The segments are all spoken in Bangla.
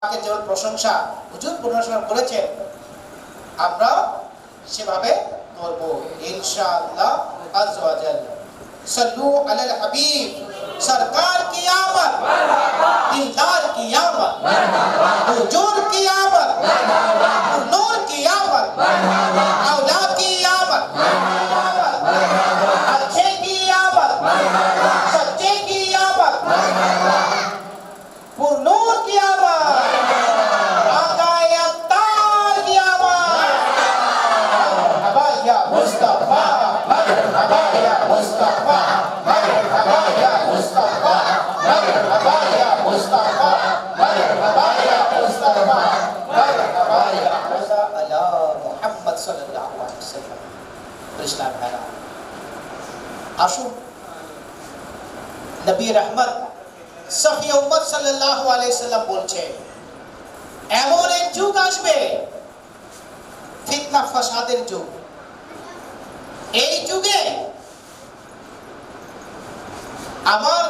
যেমন প্রশংসা হুজুর প্রশংসা করেছেন আমরা সেভাবে করব ইনশাআল্লাহ আযza ওয়া জাল্লা। সল্লু আলাল হাবিব সরকার কি আমত দিলদার কি আমত হুজুর কি আমত নূর কি আমত औलाद की आमद अच्छे की आमद सच्चे की आमद पुरनूर की आमद आकाए अत्तार की आमद मरहबा या मुस्तफा मरहबा या मुस्तफा मरहबा या मुस्तफा मरहबा या मुस्तफा मरहबा या मुस्तफा मरहबा या अला मुहम्मद सल्लल्लाहु अलैहि वसल्लम। इस्लाम भाईरा আসুন নবী রহমত সফি উম্মত সাল্লাল্লাহু আলাইহি সাল্লাম বলছে এমন এক যুগ আসবে ফিতনা ফাসাদের যুগ। এই যুগে আমার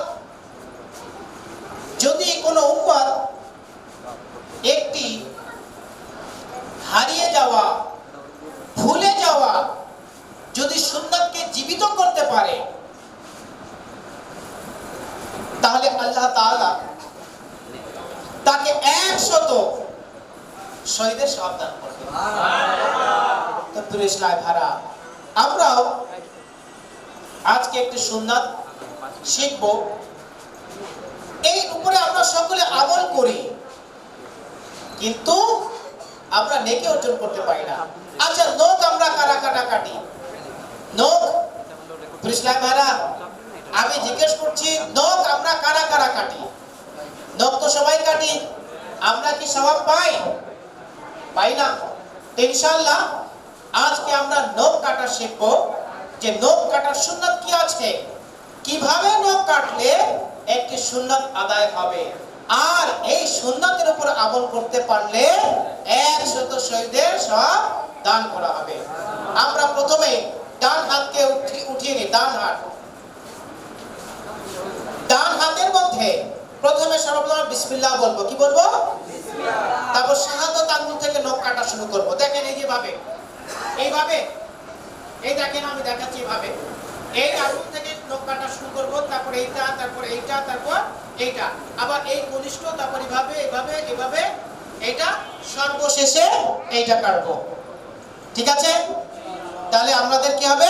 যদি কোনো উম্মত একটি হারিয়ে যাওয়া ভুলে যাওয়া যদি সুন্নাতকে জীবিত করতে পারে তাহলে আল্লাহ তাআলা তাকে 100 শহীদের সওয়াব দান করবেন। সুবহানাল্লাহ। ইসলাম ভাইরা আমরাও আজকে একটি সুন্নাত শিখব, এই উপরে আমরা সকলে আমল করি কিন্তু আমরা নেকি অর্জন করতে পারি না। আচ্ছা নখ আমরা কারা কাটা কাটি নখ ইসলাম ভাইরা আমি জিজ্ঞেস করছি নখ আমরা কারা কারা কাটি? নখ তো সবাই কাটি, আমরা কি সওয়াব পাই? পাই না। ইনশাআল্লাহ আজকে আমরা নখ কাটা শিখব যে নখ কাটার সুন্নাত কি আছে, কিভাবে নখ কাটলে একটি সুন্নাত আদায় হবে, আর এই সুন্নাতের উপর আমল করতে পারলে 100 শহীদের সওয়াব দান করা হবে। আমরা প্রথমে ডান হাতকে উঠিয়ে নিই। ডান হাতের মধ্যে প্রথমে সর্বপ্রথম বিসমিল্লাহ বলবো। কি বলবো? বিসমিল্লাহ। তারপর শাহাদাত আঙ্গুল থেকে নখ কাটা শুরু করব। দেখেন এই যেভাবে এইভাবে এই দেখেন আমি দেখাচ্ছি এইভাবে এই আঙ্গুল থেকে নখ কাটা শুরু করব, তারপর এইটা, তারপর এইটা, তারপর এইটা, আবার এই কনিষ্ঠ, তারপর এইভাবে এইভাবে এইভাবে এইটা, সর্বশেষে এইটা কাটবো। ঠিক আছে? তাহলে আমাদের কি হবে?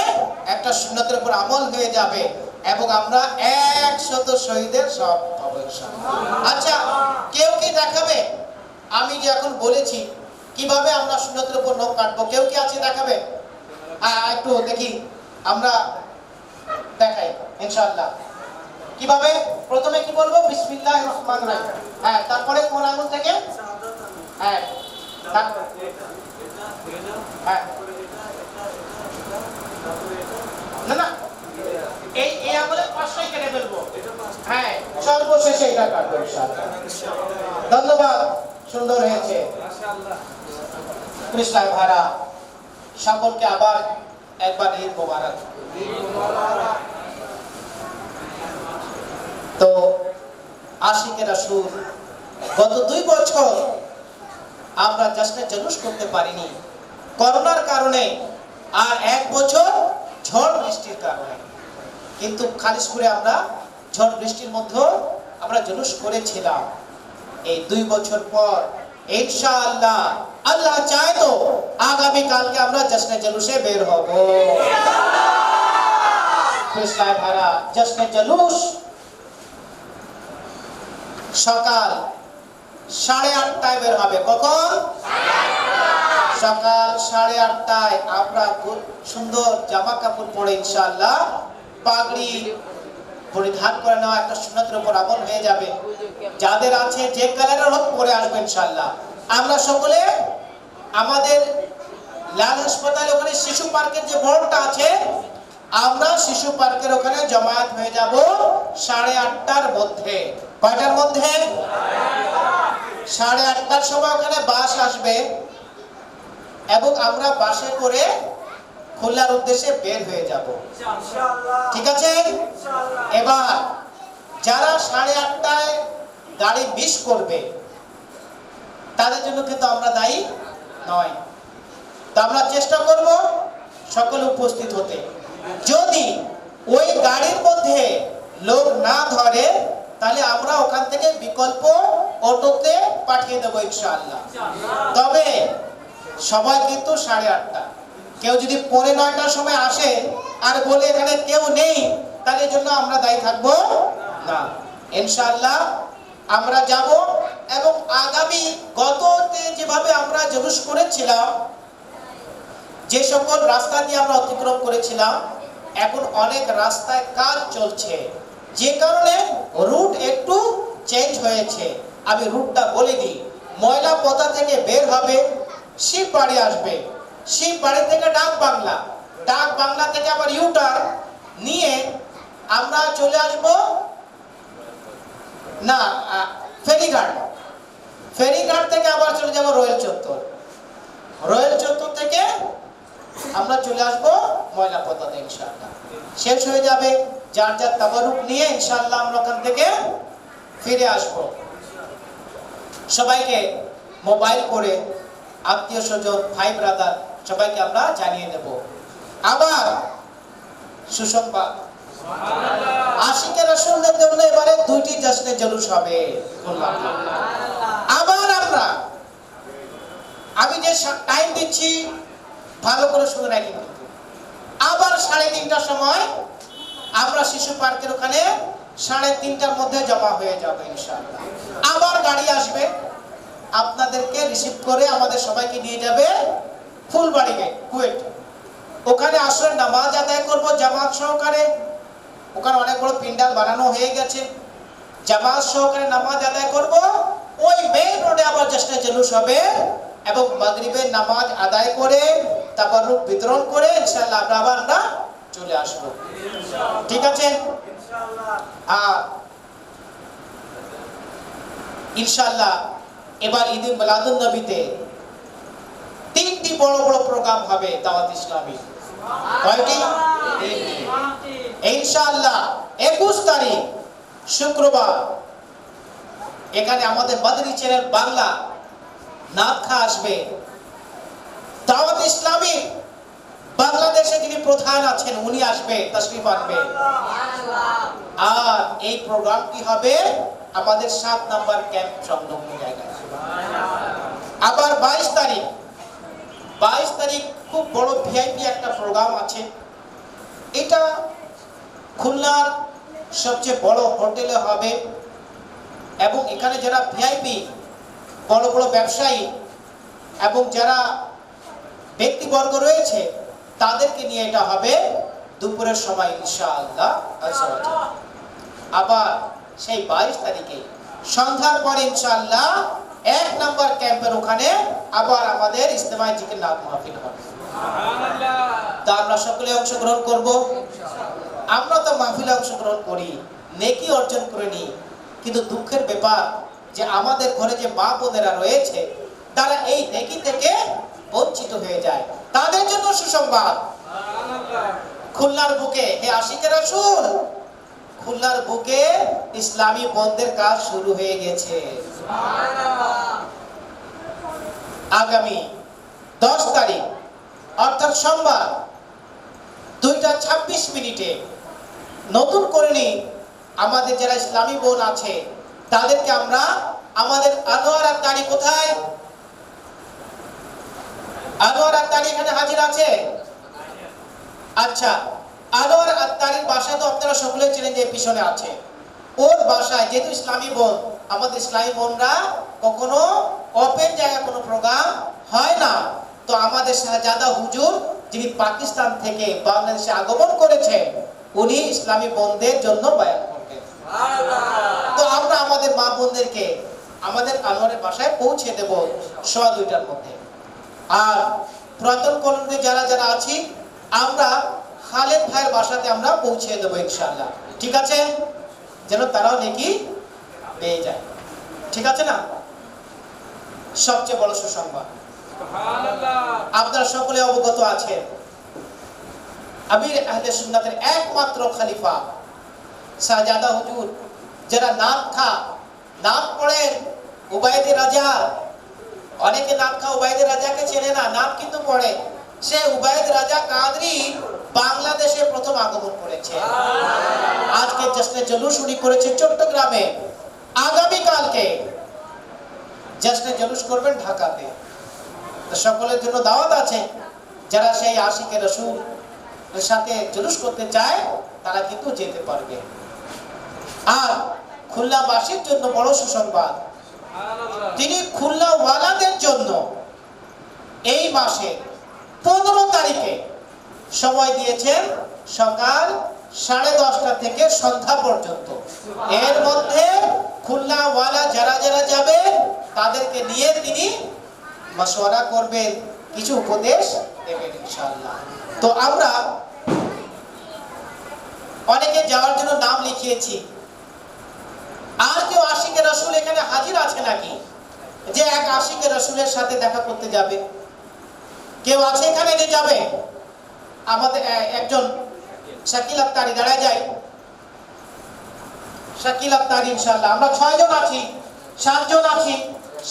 একটা সুন্নাতের উপর আমল হয়ে যাবে এবং আমরা 100 শহীদের সওয়াব পাবো ইনশাআল্লাহ। আচ্ছা কেউ কি দেখাবে? আমি যে এখন বলেছি কিভাবে আমরা সুন্নাতের উপর নখ কাটবো, কেউ কি আছে দেখাবে? একটু দেখি আমরা দেখাই ইনশাআল্লাহ। কিভাবে? প্রথমে কি বলবো? বিসমিল্লাহির রহমানির রহিম। হ্যাঁ, তারপরে কোন আঙ্গুল থেকে? হ্যাঁ হ্যাঁ না না এই এই আঙ্গুলের পাশটাই কেটে ফেলবো। হ্যাঁ, সর্বশেষে এটা কাটবো ইনশাআল্লাহ। ধন্যবাদ, সুন্দর হয়েছে মাশাআল্লাহ। ইসলাম ভাইরা সকলকে আবার একবার ঈদ মোবারক। তো আশিকে রাসূল গত 2 বছর আমরা জশ্নে জলুস করতে পারিনি করোনার কারণে, আর 1 বছর ঝড় বৃষ্টির কারণে। কিন্তু খালিশপুরে আমরা ঝড় বৃষ্টির মধ্যে আমরা জলুস করেছিলাম। এই 2 বছর পর ইনশাআল্লাহ আল্লাহ চায় তো আগামী কালকে আমরা জশ্নে জলুসে বের হব ইনশাআল্লাহ। ইসলাম ভাইরা জশ্নে জলুস সকাল 8:30টায় বের হবে। কখন? সকাল 8:30টায় আমরা সুন্দর জামা কাপড় পরে ইনশাআল্লাহ পাগড়ি পরিধান করে নেওয়া একটা সুন্নাতের উপর আমল হয়ে যাবে। যাদের আছে যে কালারের হোক পরে আসবে ইনশাআল্লাহ। আমরা সকলে আমাদের লাল হাসপাতালে ওখানে শিশু পার্কের যে বোর্ডটা আছে, আমরা শিশু পার্কের ওখানে জমায়েত হয়ে যাব 8:30টার মধ্যে। কয়টার মধ্যে? 8:30টার সময় ওখানে বাস আসবে এবং আমরা বাসে করে খুলনার উদ্দেশ্যে বের হয়ে যাব ইনশাআল্লাহ। ঠিক আছে? এবার যারা 8:30টায় গাড়ি মিস করবে তাদের জন্য কিন্তু আমরা দায়ী নয়। তো আমরা চেষ্টা করব সকলে উপস্থিত হতে। যদি ওই গাড়ির মধ্যে লোক না ধরে তাহলে আমরা ওখান থেকে বিকল্প অটোতে পাঠিয়ে দেবো ইনশাআল্লাহ। তবে সবাই কিন্তু 8:30, কেউ যদি 9:45 সময় আসে আর বলে এখানে কেউ নেই, তাহলে জন্য আমরা দায়ী থাকবো না। ইনশাআল্লাহ আমরা যাব এবং আগামী গততে যেভাবে আমরা জুলুস করেছিলাম, যে সকল রাস্তা দিয়ে আমরা অতিক্রম করেছিলাম, এখন অনেক রাস্তায় কাজ চলছে, যে কারণে রুট একটু চেঞ্জ হয়েছে। আমি রুটটা বলে দিই। ময়লা পথা থেকে বের হবে, শিববাড়ি আসবে, শিববাড়ি থেকে ডাক বাংলা, ডাক বাংলা থেকে আবার ইউটার্ন নিয়ে আমরা চলে আসব না ফেরিঘাট, ফেরিঘাট থেকে আবার চলে যাব রয়েল চত্বর, রয়েল চত্বর থেকে আমরা চলে আসব ময়লা পতাতে ইনশাআল্লাহ। শেষ হয়ে যাবে, যার যার তাবারুক নিয়ে ইনশাআল্লাহ আমরা ওখান থেকে ফিরে আসব। সবাইকে মোবাইল করে আত্মীয় স্বজন ভাই ব্রাদার সবাইকে আমরা জানিয়ে দেব। আবার সুসংবাদ, আশিকে রাসূলের জন্য এবারে 2টি জশ্নে জুলুস হবে। আবার আমি যে টাইম দিচ্ছি ভালো করে শুনে রাখি, আবার 3:30টার সময় আমরা শিশু পার্কের ওখানে 3:30টার মধ্যে জমা হয়ে যাবে ইনশাআল্লাহ। আবার গাড়ি আসবে আপনাদেরকে রিসিভ করে আমাদের সবাইকে নিয়ে যাবে ফুলবাড়িতে কুয়েট। ওখানে আসলে নামাজ আদায় করব জামাত সহকারে। ওখানে অনেক বড় প্যান্ডেল বানানো হয়ে গেছে, জামাত সহকারে নামাজ আদায় করব। ওই মেইন রোডে আবার জশ্নে জুলুস হবে এবং মাগরিবের নামাজ আদায় করে তাবারুক বিতরণ করে ইনশাআল্লাহ আমরা চলে আসব। ঠিক আছে ইনশাআল্লাহ। ইনশাআল্লাহ এবার ঈদে মিলাদুন নবীতে 3টি বড় বড় প্রোগ্রাম হবে দাওয়াত ইসলামী। কয়টি? ইনশাআল্লাহ 21 তারিখ শুক্রবার এখানে আমাদের মাদানী চ্যানেল বাংলা নাতখা আসবে। দাওয়াত ইসলামী বাংলাদেশে যিনি প্রধান আছেন উনি আসবে, তাশরীফ আনবে। আর এই প্রোগ্রামটি হবে আমাদের 7 নম্বর ক্যাম্প সংলগ্ন জায়গায়। আবার 22 তারিখ খুব বড় ভিআইপি একটা প্রোগ্রাম আছে। এটা খুলনার সবচেয়ে বড় হোটেলে হবে এবং এখানে যারা ভিআইপি বড় বড় ব্যবসায়ী এবং যারা ব্যক্তিবর্গ রয়েছে তাদেরকে নিয়ে এটা হবে দুপুরের সময় ইনশাআল্লাহ। আবার সেই 22 তারিখে সন্ধ্যার পরে ইনশাআল্লাহ 1 নম্বর ক্যাম্পের ওখানে আবার আমাদের ইজতেমায়ে জিকির নাত মাহফিল হবে। সুবহানাল্লাহ। তা আমরা সকলে অংশগ্রহণ করব। আমরা তো মাহফিলে অংশগ্রহণ করি, নেকি অর্জন করে নিই, কিন্তু দুঃখের ব্যাপার যে আমাদের ঘরে যে মা বোনেরা রয়েছে তারা এই নেকি থেকে বঞ্চিত হয়ে যায়। তাদের জন্য সুসংবাদ, খুলনার বুকে হে আশিকে রাসূল, খুলনার বুকে ইসলামী বন্ধের কাজ শুরু হয়ে গেছে। আগামী 10 তারিখ অর্থাৎ সোমবার 2:26 নতুন করে নি আমাদের যারা ইসলামী বোন আছে তাদেরকে আমরা আমাদের আনোয়ার আক্তারি কোথায়? আনোয়ার আক্তারি এখানে হাজির আছে? আচ্ছা, আনোয়ার আক্তারির বাসা তো আপনারা সকলে চেনেন যে পিছনে আছে। ওর বাসায় যেহেতু ইসলামী বোন, আমাদের ইসলামী বোনরা কখনো ওপেন জায়গায় কোনো প্রোগ্রাম হয় না, তো আমাদের শাহজাদা হুজুর যিনি পাকিস্তান থেকে বাংলাদেশে আগমন করেছে উনি ইসলামী বোনদের জন্য বয়ান করবেন। তো আমরা আমাদের মা বোনদেরকে আমাদের আনোয়ারের বাসায় পৌঁছে দেব 2:15টার মধ্যে। আর পুরাতন কলোনিতে যারা যারা আছি আমরা খালেদ ভাইয়ের বাসাতে আমরা পৌঁছে দেবো ইনশাআল্লাহ। ঠিক আছে, যেন তারাও নেকি পেয়ে যায়। ঠিক আছে না? সবচেয়ে বড় সুসংবাদ, আপনারা সকলে অবগত আছেন আমির আহলে সুন্নাতের একমাত্র খলিফা শাহজাদা হুজুর, যারা নাম পড়েন উবাইদে রাজা, অনেকে নাম খা উবাইদ রাজাকে চেনে না, নাম কিন্তু পড়ে। সে উবাইদ রাজা কাদরি বাংলাদেশে প্রথম আগমন করেছে। আজকে জশ্নে জুলুস উনি করেছে চট্টগ্রামে, আগামী কালকে জশ্নে জুলুস করবেন ঢাকাতে। তো সকলের জন্য দাওয়াত আছে, যারা সেই আশিকে রাসূল এর সাথে জুলুস করতে চায় তারা কিন্তু যেতে পারবে। আর খুলনাবাসীর জন্য বড় সুসংবাদ, তিনি খুলনা ওয়ালাদের জন্য এই মাসে 15 তারিখে সময় দিয়েছেন সকাল 10:30 থেকে সন্ধ্যা পর্যন্ত। এর মধ্যে খুলনা ওয়ালা যারা যারা যাবে তাদেরকে নিয়ে তিনি মাশওয়ারা করবেন, কিছু উপদেশ দেবেন ইনশাআল্লাহ। তো আমরা অনেকে যাওয়ার জন্য নাম লিখিয়েছি। আর কেউ আশিকে রাসূল এখানে হাজির আছে নাকি, যে এক আশিকে রাসূলের সাথে দেখা করতে যাবে? কেউ আছে এখানে যে যাবে? আমাদের একজন শাকিল আক্তারি দাঁড়ায় যায়। শাকিল আক্তারি ইনশাআল্লাহ। আমরা 6 জন আছি, 7 জন আছি।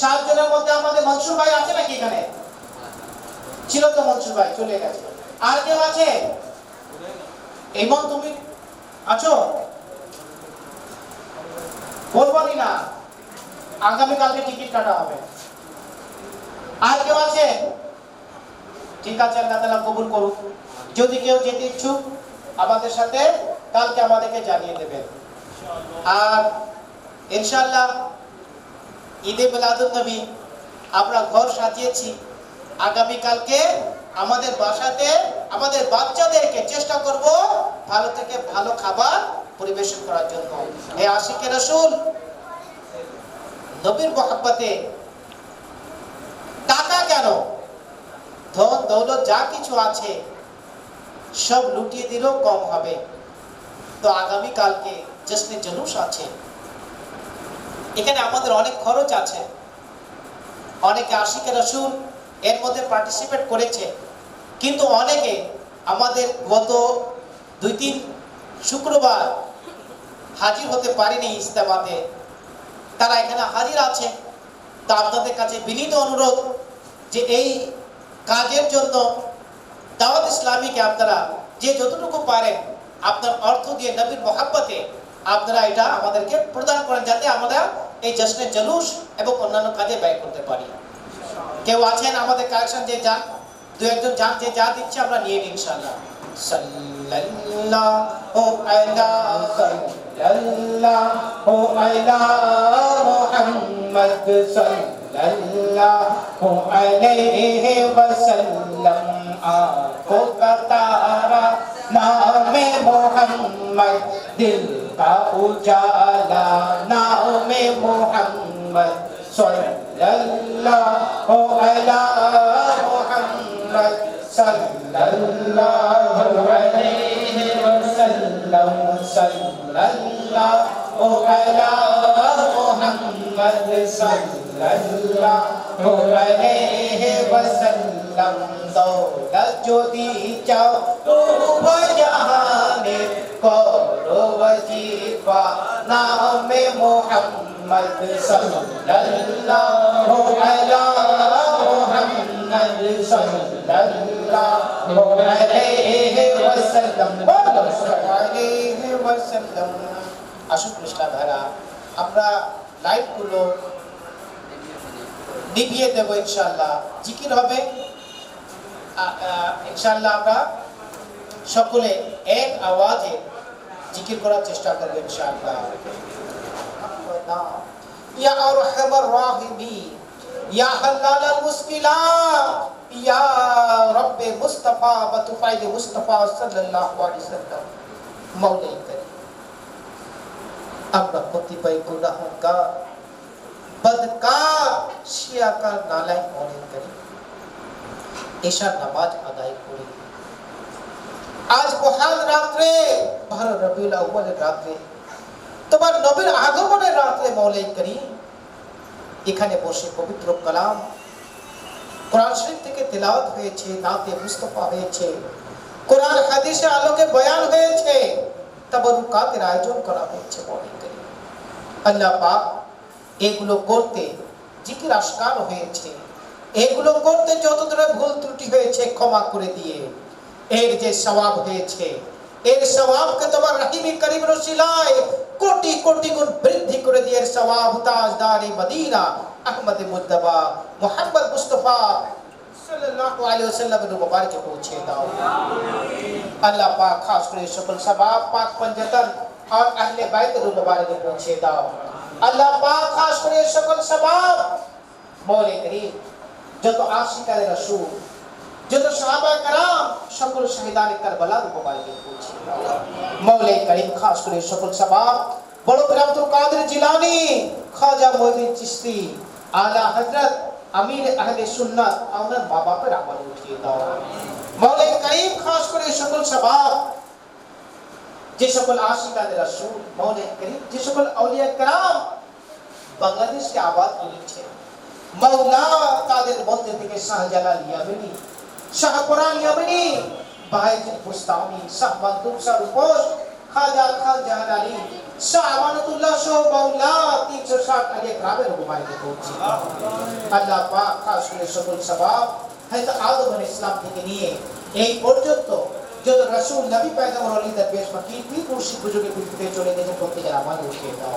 7 জনের মধ্যে আমাদের মনসুর ভাই আছে নাকি এখানে? ছিল তো, মনসুর ভাই চলে গেছে। আর কেউ আছে? এমন তুমি আছো? বলবনি না, আগামী কালকে টিকিট কাটা হবে। আর কেউ আছে? ঠিক আছে, আল্লাহ তাআলা কবুল করুক। যদি কেউ যেতে ইচ্ছুক আমাদের সাথে কালকে আমাদেরকে জানিয়ে দেবেন। আর ইনশাআল্লাহ ঈদে মিলাদুন নবী আমরা ঘর সাজিয়েছি। আগামী কালকে আমাদের বাসাতে আমাদের বাচ্চাদেরকে চেষ্টা করব ভালো থেকে ভালো খাবার পরিবেশন করার জন্য। হে আশিকে রাসূল, নবীর মহব্বতে টাকা কেন, ধন দৌলত যা কিছু আছে সব লুটিয়ে দিলেও কম হবে। তো আগামী কালকে জশ্নে জুলুস আছে, এখানে আমাদের অনেক খরচ আছে। অনেকে আশিকে রাসূল এর মধ্যে পার্টিসিপেট করেছে, কিন্তু অনেকে আমাদের গত 2-3 শুক্রবার হাজির হতে পারেনি ইজতেমাতে, তারা এখানে হাজির আছে। তা আপনাদের কাছে বিনীত অনুরোধ যে এই কাজের জন্য দাওয়াত ইসলামীকে আপনারা যে যতটুকু পারেন আপনার অর্থ দিয়ে নবীর মহব্বতে আপনারা এটা আমাদেরকে প্রদান করেন, যাতে আমরা এই জশ্নে জুলুস এবং অন্যান্য কাজে ব্যয় করতে পারি। কেউ আছেন আমাদের কালেকশন যে যান, 2-1 জন যান, যে যা দিচ্ছে আমরা নিয়ে নিই ইনশাআল্লাহ। সাল্লাল্লাহু আলা সাল্লাল্লাহু আলা মুহাম্মদ সাল্লাল্লাহু আলাইহি ওয়াসাল্লাম। आपको कतारा नामे मोहम्मद, दिल का उजाला नामे मोहम्मद सल्लल्लाहु अला मुहम्मद सल्लल्लाहु अलैहि वसल्लम। सल्लल्लाहु अला मुहम्मद सल्लल्लाहु अलैहि वसल्लम। दौलत যদি চাও তবু জাহানে করো ওয়াজিফা নামে মুহাম্মদ সাল্লাল্লাহু আলা মুহাম্মদ সাল্লাল্লাহু আলাইহি ওয়াসাল্লাম। আলাইহি ওয়াসাল্লাম। আসুন কৃষ্ণা ভাইরা, আমরা লাইটগুলো নিভিয়ে দেব ইনশাআল্লাহ। জিকির হবে ইনশাআল্লাহ। আমরা সকলে এক আওয়াজে জিকির করার চেষ্টা করব ইনশাআল্লাহ। ইয়া আরহামার রাহিমিন, ইয়া হাল্লালাল মুশকিলাত, ইয়া রব্বে মুস্তাফা ওয়া তুফাইল মুস্তাফা সাল্লাল্লাহু আলাইহি ওয়াসাল্লাম। মাওলাই করিম, আমরা কতিপয় গুনাহগার বদকার শিয়াকার নালায়েক মাওলাই করিম এশার নামাজ আদায় করি। আজ মহান রাত্রে, 12 রবিউল আউয়ালের রাত্রে, তোমার নবীর আগমনের রাত্রে মাওলাই করিম এখানে বসে পবিত্র কালাম কোরআন শরীফ থেকে তেলাওয়াত হয়েছে, নাতে মুস্তাফা হয়েছে, কোরআন হাদিসের আলোকে বয়ান হয়েছে, তাবারুকাতের আয়োজন করা হয়েছে মাওলাই করিম। আল্লাহ পাক এগুলো করতে জিকির আশকার হয়েছে, এগুলো করতে যতটা ভুল ত্রুটি হয়েছে ক্ষমা করে দিয়ে এর যে সওয়াব হয়েছে, এর সওয়াবকে তোমার রহিম করিম রসিলায় কোটি কোটি গুণ বৃদ্ধি করে দিয়ে এর সওয়াব তাজদারে মদিনা আহমদ মুজতবা মুহাম্মদ মুস্তাফা সাল্লাল্লাহু আলাইহি ওয়াসাল্লামের মুবারকে পৌঁছে দাও। আল্লাহ পাক খাস করে সকল সওয়াব পাক পঞ্জতন और अहले बैत मुबारक पहुंचे दाओ। अल्लाह पाक खास करे सकल सवाब मौले करीम जो तो आशिकाए रसूल जो तो सहाबा कराम सकल शहीदान करबला मुबारक पहुंचे दाओ। मौले करीम खास करे सकल सवाब बड़ो पीर अब्दुल कादिर जिलानी ख्वाजा मोइनुद्दीन चिश्ती आला हजरत अमीर अहले सुन्नत और मां बापर अमल उठिए दाओ। मौले करीम खास करे सकल सवाब যে সকল আশিকায়ে রাসূল মওলা করিম যে সকল আউলিয়া کرام বাংলাদেশকে আবাদ করেছে মাওলা তাদের মধ্যে থেকে শাহজালাল ইয়ামানি শাহ কোরআন ইয়ামানি বাহাইজুল বুস্তামি শাহ মানতুব শাহ রূপস খাজা খাজান আলী শাহ আমানতুল্লাহ শাহ মাওলা 360 আলী গ্রামের মুবারকে পৌঁছে আল্লাহ পাক খাস করে সকল সওয়াব হযরত আদম আলাইহিস সালাম থেকে নিয়ে এই পর্যন্ত যত রাসূল নবী পয়গম্বর ওলি দরবেশ ফকির পীর মুর্শিদ বুজুর্গের পীরতে চলে গেছে প্রত্যেকের আমাল উঠিয়ে দাও।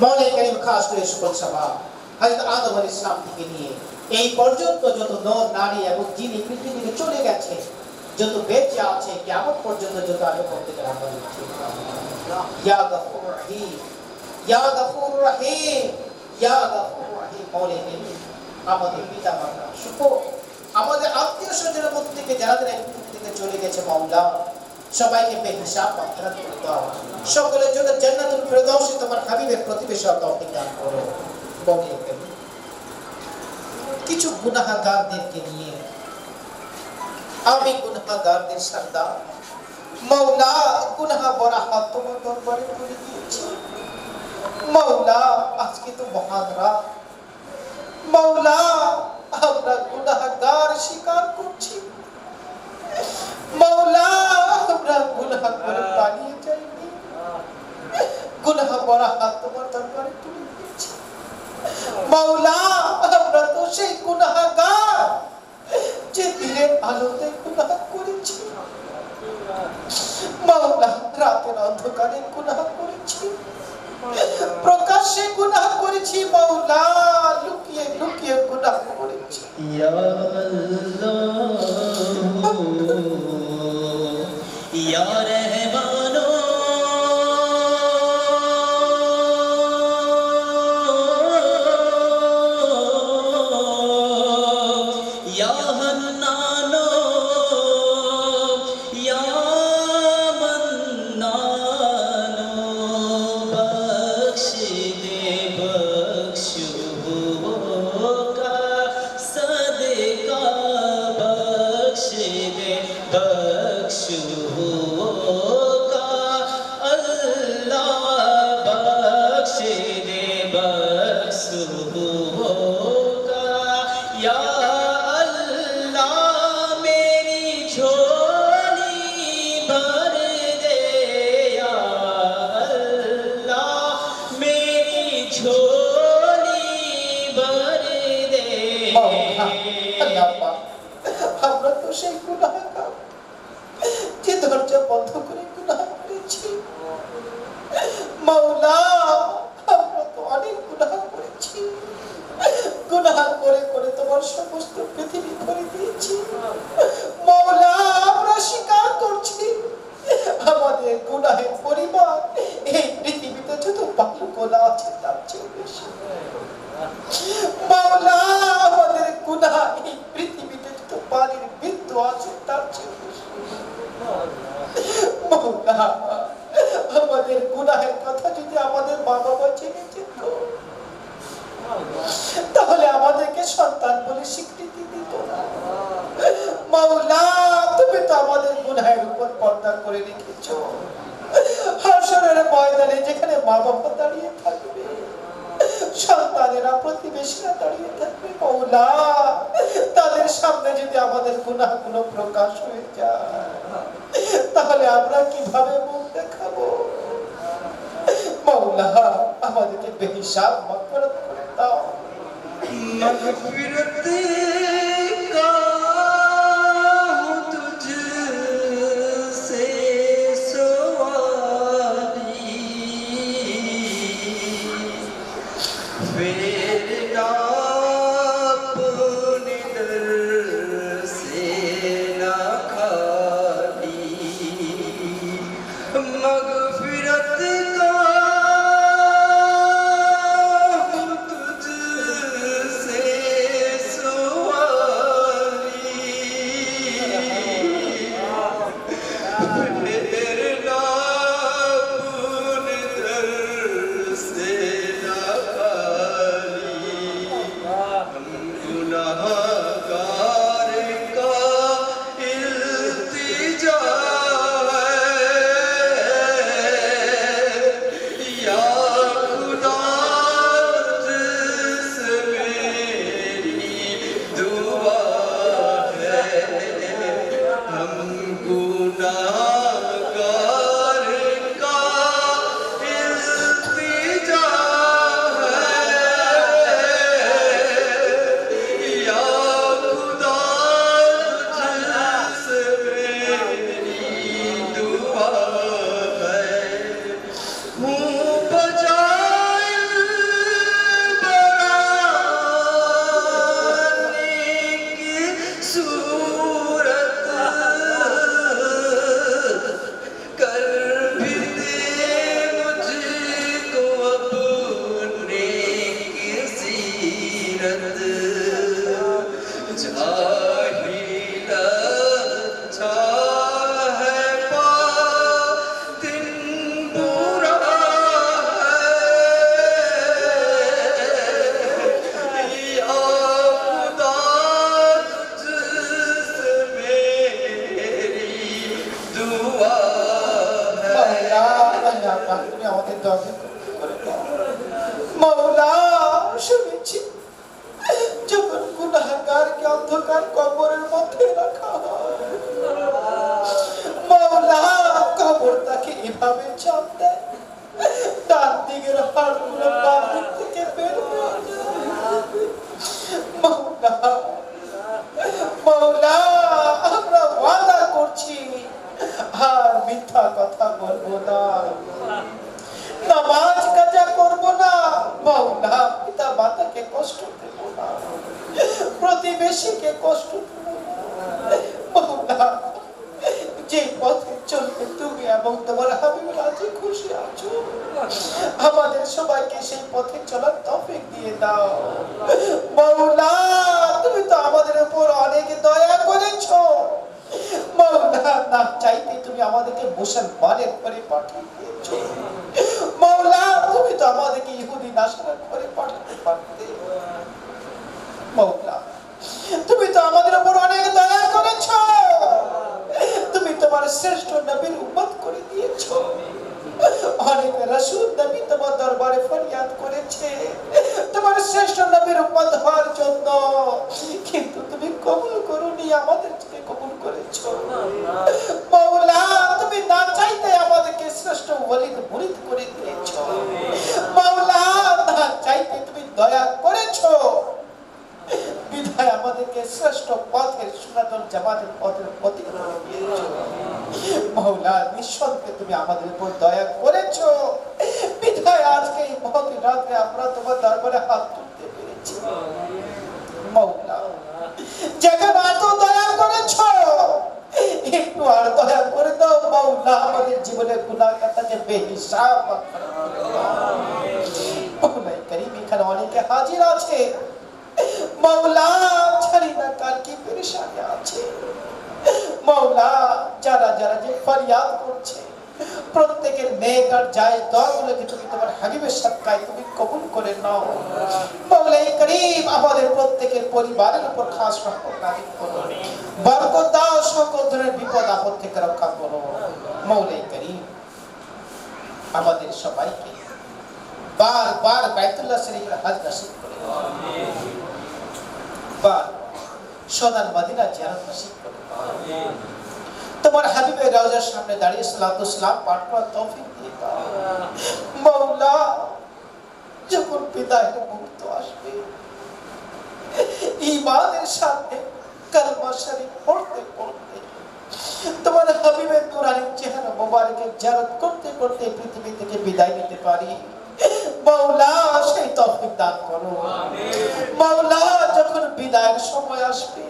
মওলা করিম খাস করে সকল সওয়াব হযরত আদম আলাইহিস সালাম থেকে নিয়ে এই পর্যন্ত যত নর নারী এবং জিন পৃথিবী থেকে চলে গেছে যত বেঁচে আছে কিয়ামত পর্যন্ত যত আলো প্রত্যেকের আমাল উঠিয়ে দাও। ইয়া গফুর রহিম ইয়া গফুর রহিম ইয়া গফুর রহিম মওলা করিম আমাদের পিতা মাতা সুখ আমাদের আত্মীয় স্বজনের মধ্যে থেকে যারা যারা পৃথিবী থেকে চলে গেছে মাওলা সবাইকে বেহিসাব মাগফিরাত করে দাও। সকলের জন্য জান্নাতুল ফিরদাউসে তোমার হাবিবের প্রতিবেশী হওয়ার তৌফিক দান করো। কিছু গুনাহগারদেরকে নিয়ে আমি গুনাহগারদের সরদার মাওলা গুনাহ বড় হাত তোমার দরবারে তুলে দিয়েছি মাওলা আজকে তো মহান রাত মাওলা আমরা গুনাহগার স্বীকার করছি মাওলা আমরা গুনাহ করে পালিয়ে যাইনি গুনাহ বড় হাত তোমার দরবারে তুলে দিয়েছি মাওলা আমরা তো সেই গুনাহগার যে দিনের আলোতে গুনাহ করেছি মাওলা রাতের অন্ধকারে গুনাহ করেছি প্রকাশ্যে গুনাহ করেছি মাওলা লুকিয়ে লুকিয়ে গুনাহ করেছি ইয়া আল্লাহ ইয়া রহমান ইয়া হান্নান ইয়া আমরা তো সেই গুনাহগার যে দরজা বন্ধ করে গুনাহ করেছি মাওলা আমরা তো অনেক গুনাহ করেছি গুনাহ করে করে তোমার সমস্ত পৃথিবী ভরে দিয়েছি মাওলা আমরা স্বীকার করছি আমাদের গুনাহের পরিমাণ এই পৃথিবীতে যত পাপি গোনা আছে তার চেয়ে বেশি মাওলা আমাদের গুনাহ এই পৃথিবীতে যত পানির বিন্দু আছে তার চেয়ে বেশি মাওলা আমাদের গুনাহের কথা যদি আমাদের মা বাবা জেনে যেত তাহলে আমাদেরকে সন্তান বলে স্বীকৃতি দিত না মাওলা তুমি তো আমাদের গুনাহের উপর পর্দা করে রেখেছো হাসরের ময়দানে যেখানে মা বাবা দাঁড়িয়ে থাকবে সন্তানেরা প্রতিবেশীরা দাঁড়িয়ে থাকবে মাওলা তাদের সামনে যদি আমাদের গুনাহগুলো প্রকাশ হয়ে যায় তাহলে আমরা কিভাবে মুখ দেখাবো মাওলা আমাদেরকে বেহিসাব মাগফিরাত করে দাও मगफिरत का हूँ तुझसे सवाली फिर ना अपने दर से ना खाली मगफिरत का তোমার হাবিবের রওজার সামনে দাঁড়িয়ে সালাতু সালাম পাঠ করার তৌফিক দিয়ে দাও মাওলা। যখন বিদায়ের মুহূর্ত আসবে ঈমানের সাথে কালমা শরীফ পড়তে পড়তে তোমার হাবিবের নূরানি চেহারা মোবারকের জিয়ারত করতে করতে পৃথিবী থেকে বিদায় নিতে পারি। মাওলা সেই তৌফিক দান করো। মাওলা যখন বিদায়ের সময় আসবে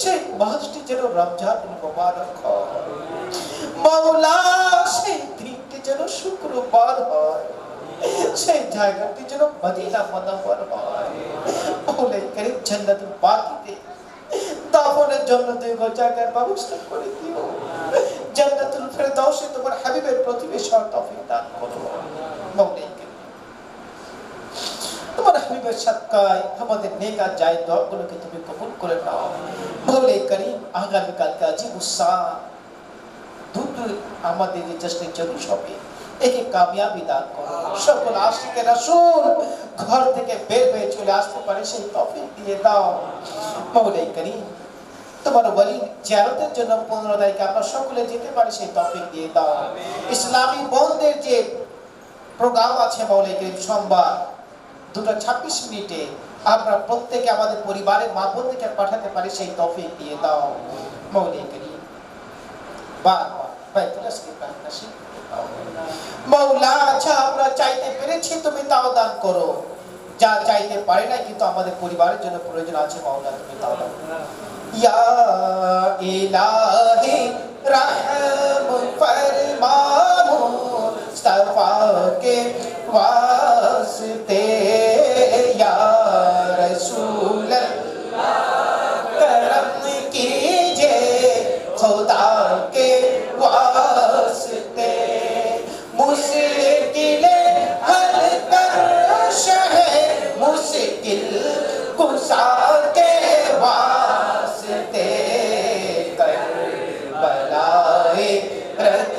সেই মাসটি যেন রমজানুল মুবারক হয়। মাওলা সেই দিনটি যেন শুক্রবার হয়, সেই জায়গাটি যেন মদিনা মুনাওয়ার হয়। মাওলাই কারীম জান্নাতুল বাকিতে দাফনের জন্য দুই জায়গার ব্যবস্থা করে দিও। জান্নাতুল ফেরদাউসে তোমার হাবিবের প্রতিবেশী হওয়ার তৌফিক দান করো। মাওলাই কারীম তোমার হাবিবের সাদকায় আমাদের নেক আর জায়েজ দোয়াগুলোকে তুমি কবুল করে নাও। মাওলাই কারীম আগামী কালকে আজিব উসাহ দূর আমাদের এই জশ্নে জলুস হবে, একে কামিয়াবি দান করো। সকল আশিকে রাসূল ঘর থেকে বের হয়ে চলে আসতে পারে সেই তৌফিক দিয়ে দাও। মাওলাই কারীম তোমার ওয়ালির জিয়ারতের জন্য 15 তারিখে আমরা সকলে যেতে পারি সেই তৌফিক দিয়ে দাও। ইসলামী বন্ধের যে প্রোগ্রাম আছে মাওলাই কারীম সোমবার 2:26 মিনিটে আমরা প্রত্যেকে আমাদের পরিবারের মা বোনদেরকে পাঠাতে পারি সেই তৌফিক দিয়ে দাও। মাওলাই কারীম মাওলা যা আমরা চাইতে পেরেছি তুমি তাও দান করো, যা চাইতে পারি না কিন্তু আমাদের পরিবারের জন্য প্রয়োজন আছে মাওলা তুমি তাও দান করো। ইয়া ইলাহি রহম ফরমা মুস্তাফা के वास्ते या रसूल करम कीजिए खुदा के वास्ते मुश्किल हल कर शहे मुश्किल कुशा के वास्ते करबलाए रद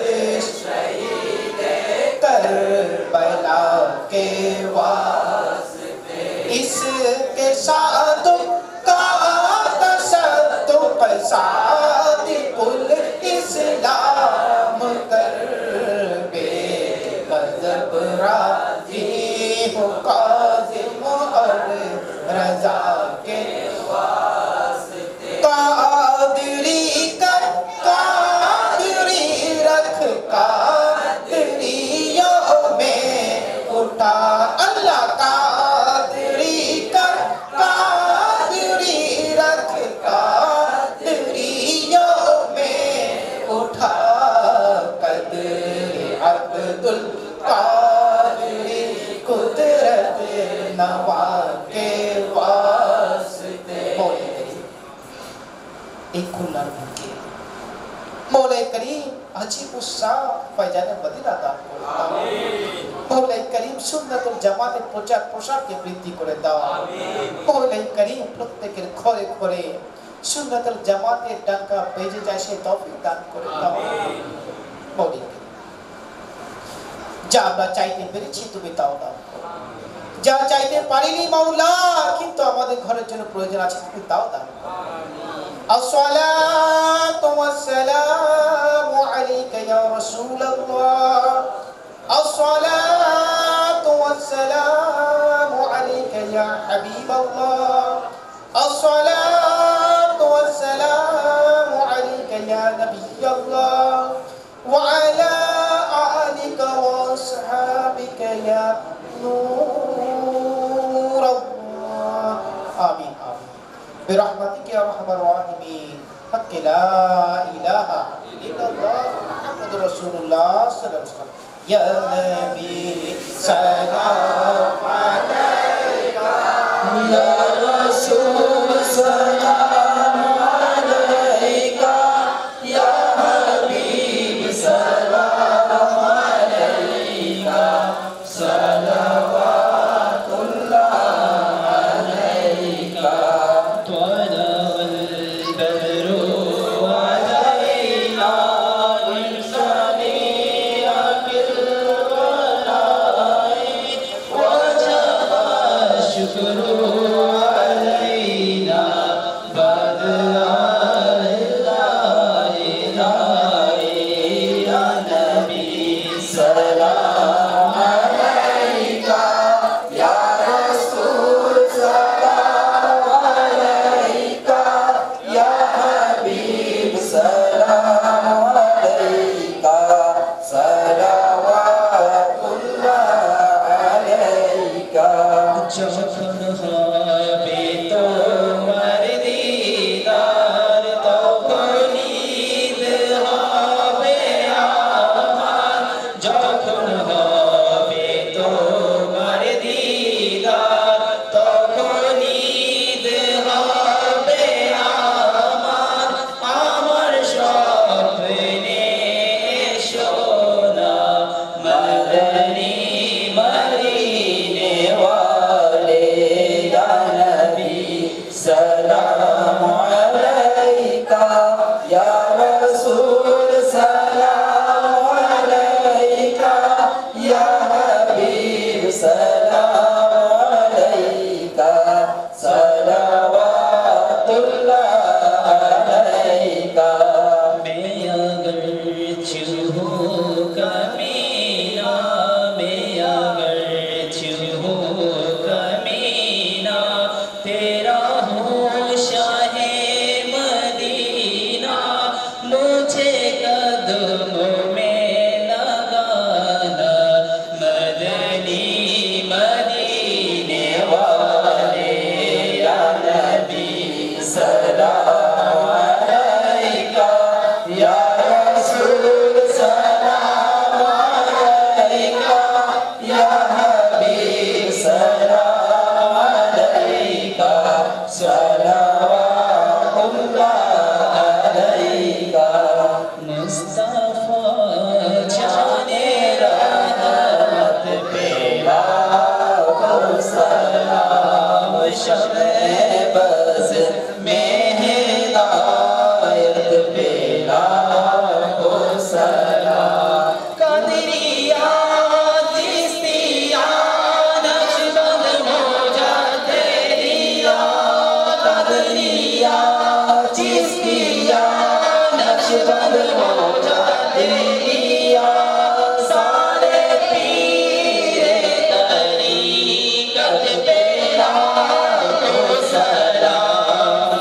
करबला के वास्ते इसके साथ का तसद्दुक़ सादिकुल इस्लाम कर बे गज़ब राज़ी हो काज़िम और रज़ा के वास्ते कादरी कर कादरी रख कादरियों में उठा अल्लाह कादरी कर कादरी रख कादरियों में उठा कदर अब्दुल कादरी कुदरत नवा के वास्ते। एक खुल्लार मुके मौलाई करीम अजीब उस्साह फैजाने मदीना दान করে দাও। মৌলাই করিম সুন্নাতুল জামাতের প্রচার প্রসারকে বৃদ্ধি করে দাও। মৌলাই করিম প্রত্যেকের ঘরে ঘরে সুন্নাতুল জামাতের ডাকা বেজে যায় সেই তৌফিক দান করে দাও। মৌলাই যা আমরা চাইতে পেরেছি তুমি তাও দাও, যা চাইতে পারিনি মাওলা কিন্তু আমাদের ঘরের জন্য প্রয়োজন আছে তুমি তাও দাও। الصلاة والسلام عليك يا رسول الله الصلاة والسلام عليك يا حبيب الله الصلاة والسلام عليك يا نبي الله وعلى آلك وأصحابك يا نور الله آمين آمين برحمتك يا أرحم الراحمين حق لا إله إلا الله محمد رسول الله صلى الله عليه وسلم يا نبي سلام عليك يا رسول سلام عليك يا حبيب سلام عليك صلوات الله عليك طلع البدر علينا من سنيات الغلاء وجب الشكر হবে তোমার দিদার তখন ঈদ হবে আমার যখন হবে তোমার দিদার তখন ঈদ হবে আমার আমার স্বপ্নে সোনা মদনী মদিনে ওয়ালে ইয়া নবী সালাম আলাইকা ইয়া রাসূল সালাম আলাইকা ইয়া হাবিব সালাম আলাইকা সালাওয়াতুল্লাহ আলাইকা मैं अगर चूहू कमीना मैं अगर चूहू कमीना तेरा हूँ शाहे मदीना मुझे कदमों में लगाना मदनी मदीने वाले या नबी सलाम अलैका या रसूल सलाम अलैका या हबीब सलाम अलैका सलावतुल्लाह अलैका मुस्तफा जाने रहमत पे लाखों सलाम शब-ए बज़ में हिदायत पे लाखों सलाम कदरिया चिश्तिया नक्शबंद मौजा तेरिया कदरिया चिश्तिया नक्शबंद मौजा तेरिया सारे पीरे तरीक़त पे लाखों सलाम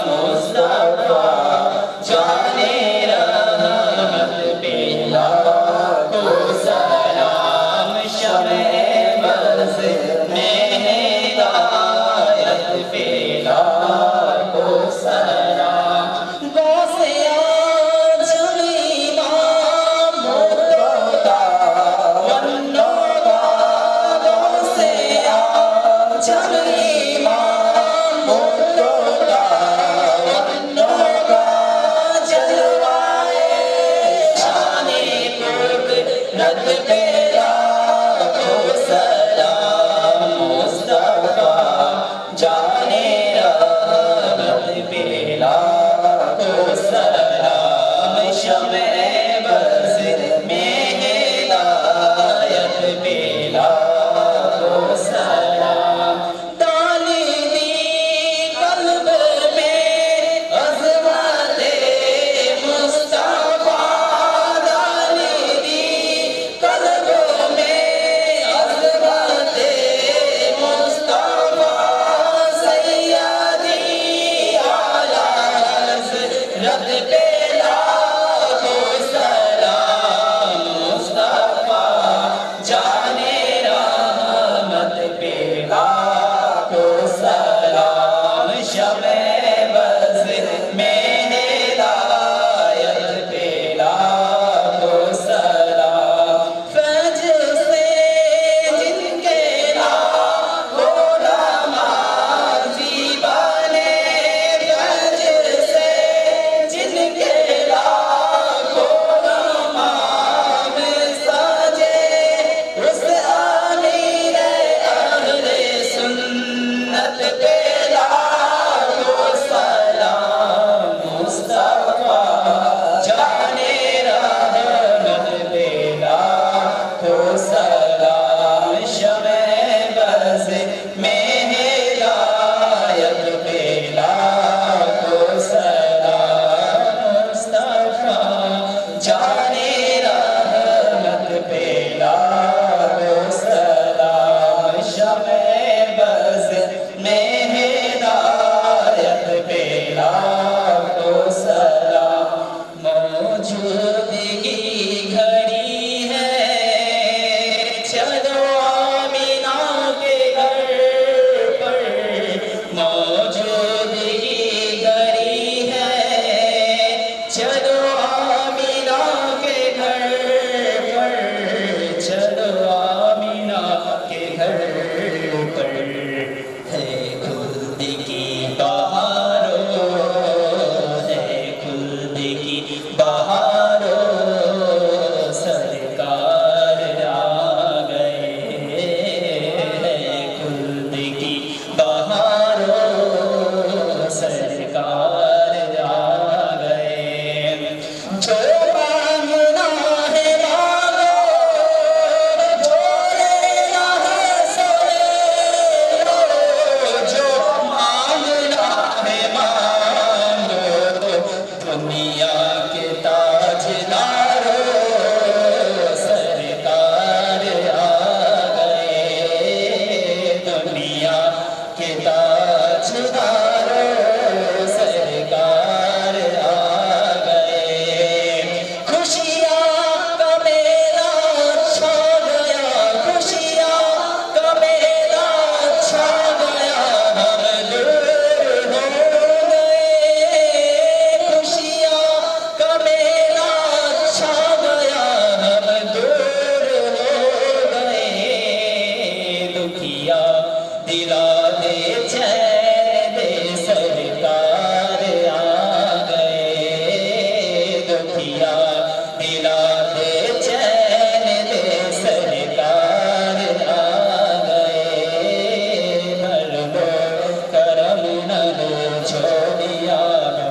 छोड़िया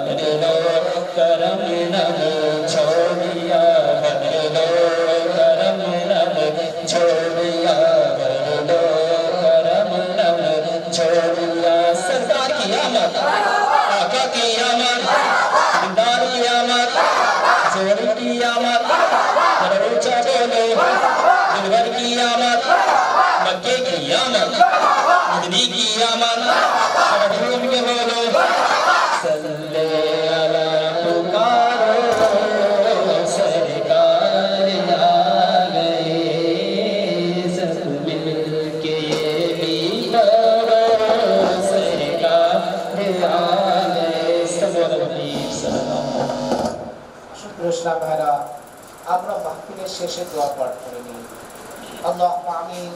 कर लो करम नब छोड़िया कर लो करम नब छोड़िया कर लो करम नब छोड़िया सरकार की आमद आका की आमद दिलदार की आमद जोड़ी की आमद ऊंचा बोलो दिलवर की आमद मक्के की आमद मदनी की आमद झूम के बोलो सल्ले अला पुकारो सरकार आ गए सब मिलके भी करो सरकार आ गए सब রসুলাম ভাইরা আমরা মাহফিলের শেষে দোয়া পাঠ করে নিই আল্লাহুম্মা আমিন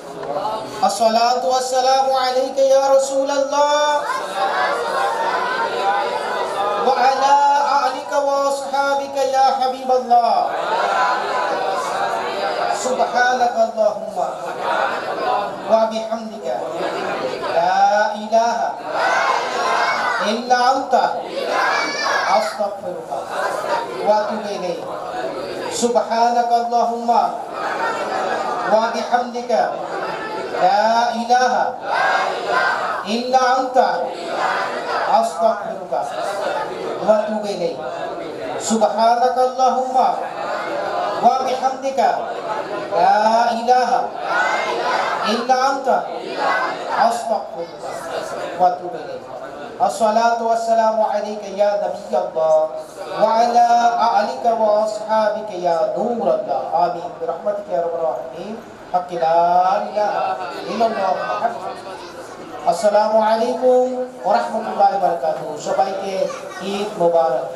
আসসালাতু ওয়াসসালামু আলাইকা ইয়া রাসূলুল্লাহ ওয়া আলা আলিকা ওয়া আসহাবিকা ইয়া হাবিবাল্লাহ সুবহানাকা আল্লাহুম্মা ওয়া বিহামদিকা লা ইলাহা ইল্লা আনতা আস্তাগফিরুকা ওয়া আতুবু ইলাইক সুবহানাকা আল্লাহুম্মা ওয়া বিহামদিকা লা ইলাহা ইল্লা আনতা আস্তাগফিরুকা ওয়া আতুবু ইলাইক সুবহানাকা আল্লাহুম্মা ওয়া বিহামদিকা লা ইলাহা ইল্লা আনতা আস্তাগফিরুকা ওয়া আতুবু ইলাইক الصلاة والسلام عليك يا نبي الله وعلى آلك وأصحابك يا نور الله آمين برحمتك يا رب العالمين حق لا إله إلا الله محمد السلام عليكم ورحمة الله وبركاته সবাইকে ঈদ মোবারক